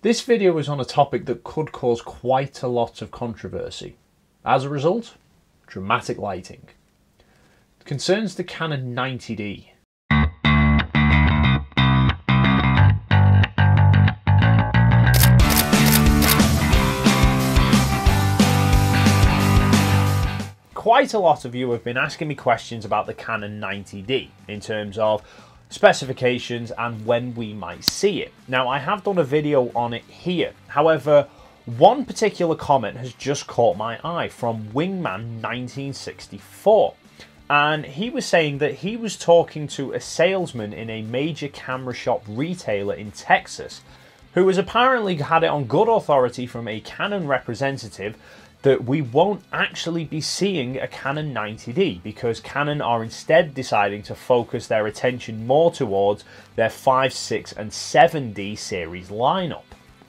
This video is on a topic that could cause quite a lot of controversy. As a result, dramatic lighting. It concerns the Canon 90D. Quite a lot of you have been asking me questions about the Canon 90D in terms of specifications and when we might see it. Now, I have done a video on it here. However, one particular comment has just caught my eye from Wingman 1964. And he was saying that he was talking to a salesman in a major camera shop retailer in Texas who has apparently had it on good authority from a Canon representative that we won't actually be seeing a Canon 90D because Canon are instead deciding to focus their attention more towards their 5, 6 and 7D series lineup.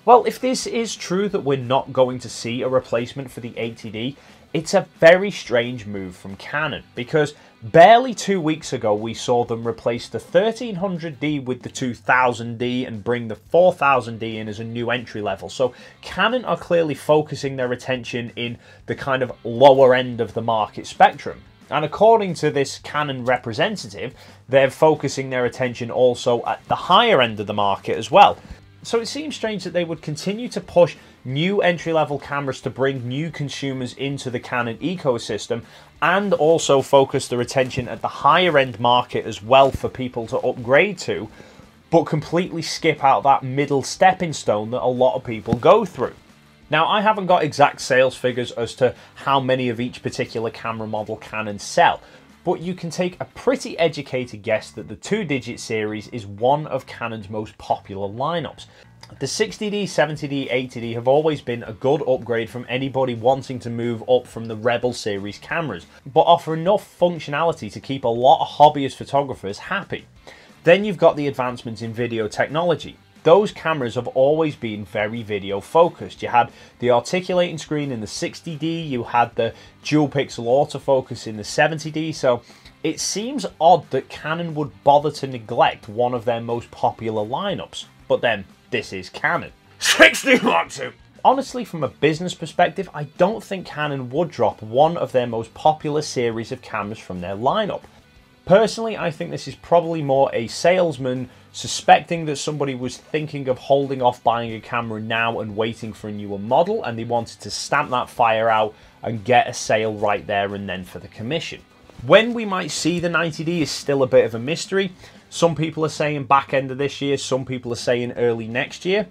Well, if this is true that we're not going to see a replacement for the 80D, it's a very strange move from Canon because barely 2 weeks ago we saw them replace the 1300D with the 2000D and bring the 4000D in as a new entry level. So Canon are clearly focusing their attention in the kind of lower end of the market spectrum. And according to this Canon representative, they're focusing their attention also at the higher end of the market as well. So it seems strange that they would continue to push new entry-level cameras to bring new consumers into the Canon ecosystem and also focus their attention at the higher-end market as well for people to upgrade to, but completely skip out that middle stepping stone that a lot of people go through. Now, I haven't got exact sales figures as to how many of each particular camera model Canon sell, but you can take a pretty educated guess that the 2-digit series is one of Canon's most popular lineups. The 60D, 70D, 80D have always been a good upgrade from anybody wanting to move up from the Rebel series cameras, but offer enough functionality to keep a lot of hobbyist photographers happy. Then you've got the advancements in video technology. Those cameras have always been very video focused. You had the articulating screen in the 60D, you had the dual pixel autofocus in the 70D, so it seems odd that Canon would bother to neglect one of their most popular lineups. But then, this is Canon. 60 Mark II! Honestly, from a business perspective, I don't think Canon would drop one of their most popular series of cameras from their lineup. Personally, I think this is probably more a salesman suspecting that somebody was thinking of holding off buying a camera now and waiting for a newer model, and they wanted to stamp that fire out and get a sale right there and then for the commission. When we might see the 90D is still a bit of a mystery. Some people are saying back end of this year, some people are saying early next year.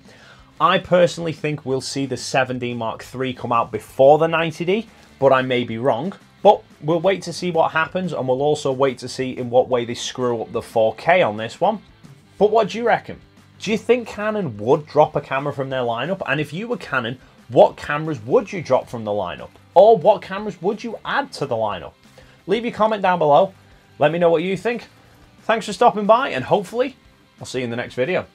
I personally think we'll see the 7D Mark III come out before the 90D, but I may be wrong. But we'll wait to see what happens, and we'll also wait to see in what way they screw up the 4K on this one. But what do you reckon? Do you think Canon would drop a camera from their lineup? And if you were Canon, what cameras would you drop from the lineup? Or what cameras would you add to the lineup? Leave your comment down below. Let me know what you think. Thanks for stopping by, and hopefully I'll see you in the next video.